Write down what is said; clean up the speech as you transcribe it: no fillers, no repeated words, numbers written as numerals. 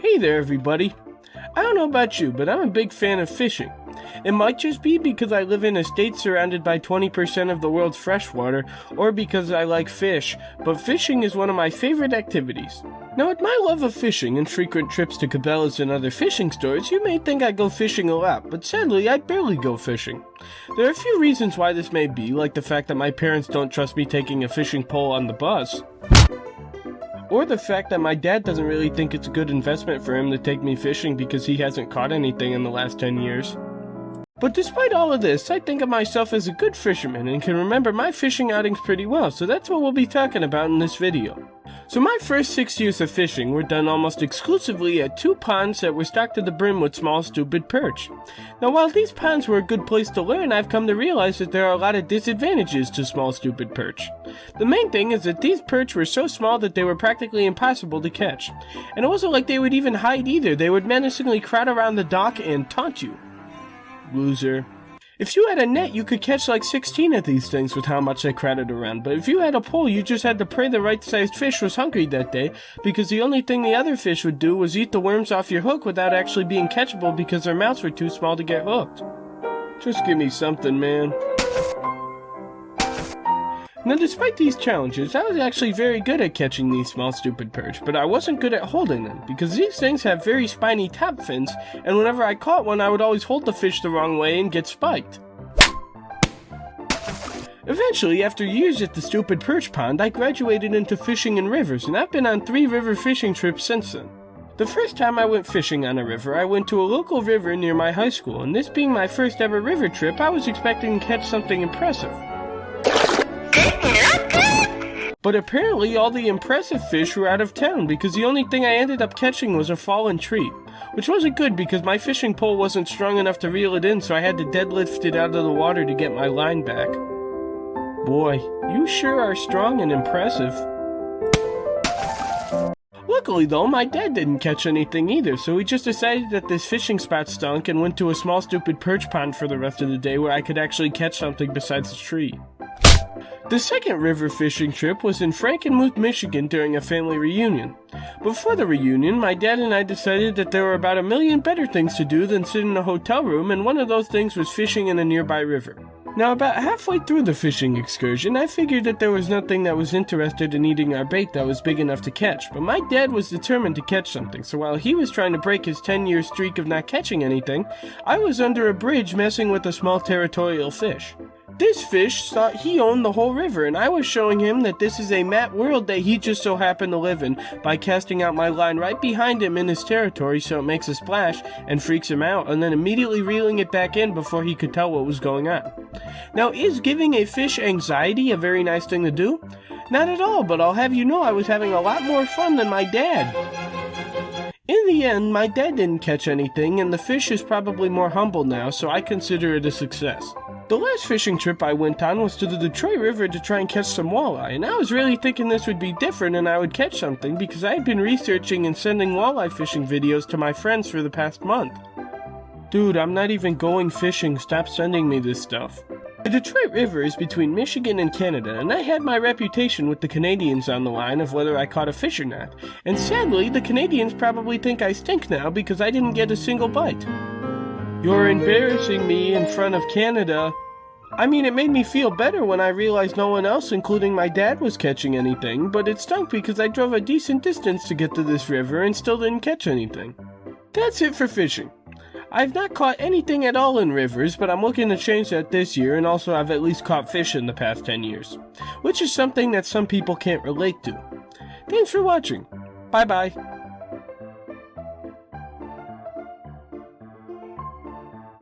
Hey there, everybody. I don't know about you, but I'm a big fan of fishing. It might just be because I live in a state surrounded by 20% of the world's freshwater, or because I like fish, but fishing is one of my favorite activities. Now, with my love of fishing and frequent trips to Cabela's and other fishing stores, you may think I go fishing a lot, but sadly, I barely go fishing. There are a few reasons why this may be, like the fact that my parents don't trust me taking a fishing pole on the bus, or the fact that my dad doesn't really think it's a good investment for him to take me fishing because he hasn't caught anything in the last 10 years. But despite all of this, I think of myself as a good fisherman and can remember my fishing outings pretty well, so that's what we'll be talking about in this video. So my first 6 years of fishing were done almost exclusively at 2 ponds that were stocked to the brim with small stupid perch. Now while these ponds were a good place to learn, I've come to realize that there are a lot of disadvantages to small stupid perch. The main thing is that these perch were so small that they were practically impossible to catch. And it wasn't like they would even hide either, they would menacingly crowd around the dock and taunt you. Loser. If you had a net, you could catch like 16 of these things with how much they crowded around, but if you had a pole, you just had to pray the right-sized fish was hungry that day, because the only thing the other fish would do was eat the worms off your hook without actually being catchable because their mouths were too small to get hooked. Just give me something, man. Now, despite these challenges, I was actually very good at catching these small stupid perch, but I wasn't good at holding them, because these things have very spiny top fins, and whenever I caught one, I would always hold the fish the wrong way and get spiked. Eventually, after years at the stupid perch pond, I graduated into fishing in rivers, and I've been on 3 river fishing trips since then. The first time I went fishing on a river, I went to a local river near my high school, and this being my first ever river trip, I was expecting to catch something impressive. But apparently all the impressive fish were out of town because the only thing I ended up catching was a fallen tree. Which wasn't good because my fishing pole wasn't strong enough to reel it in, so I had to deadlift it out of the water to get my line back. Boy, you sure are strong and impressive. Luckily though, my dad didn't catch anything either, so he just decided that this fishing spot stunk and went to a small stupid perch pond for the rest of the day where I could actually catch something besides the tree. The second river fishing trip was in Frankenmuth, Michigan during a family reunion. Before the reunion, my dad and I decided that there were about 1 million better things to do than sit in a hotel room, and one of those things was fishing in a nearby river. Now, about halfway through the fishing excursion, I figured that there was nothing that was interested in eating our bait that was big enough to catch, but my dad was determined to catch something, so while he was trying to break his 10-year streak of not catching anything, I was under a bridge messing with a small territorial fish. This fish thought he owned the whole river, and I was showing him that this is a map world that he just so happened to live in by casting out my line right behind him in his territory so it makes a splash and freaks him out, and then immediately reeling it back in before he could tell what was going on. Now, is giving a fish anxiety a very nice thing to do? Not at all, but I'll have you know I was having a lot more fun than my dad. In the end, my dad didn't catch anything, and the fish is probably more humble now, so I consider it a success. The last fishing trip I went on was to the Detroit River to try and catch some walleye, and I was really thinking this would be different and I would catch something because I had been researching and sending walleye fishing videos to my friends for the past month. Dude, I'm not even going fishing, stop sending me this stuff. The Detroit River is between Michigan and Canada, and I had my reputation with the Canadians on the line of whether I caught a fish or not, and sadly, the Canadians probably think I stink now because I didn't get a single bite. You're embarrassing me in front of Canada. I mean, it made me feel better when I realized no one else, including my dad, was catching anything, but it stunk because I drove a decent distance to get to this river and still didn't catch anything. That's it for fishing. I've not caught anything at all in rivers, but I'm looking to change that this year, and also I've at least caught fish in the past 10 years, which is something that some people can't relate to. Thanks for watching. Bye-bye.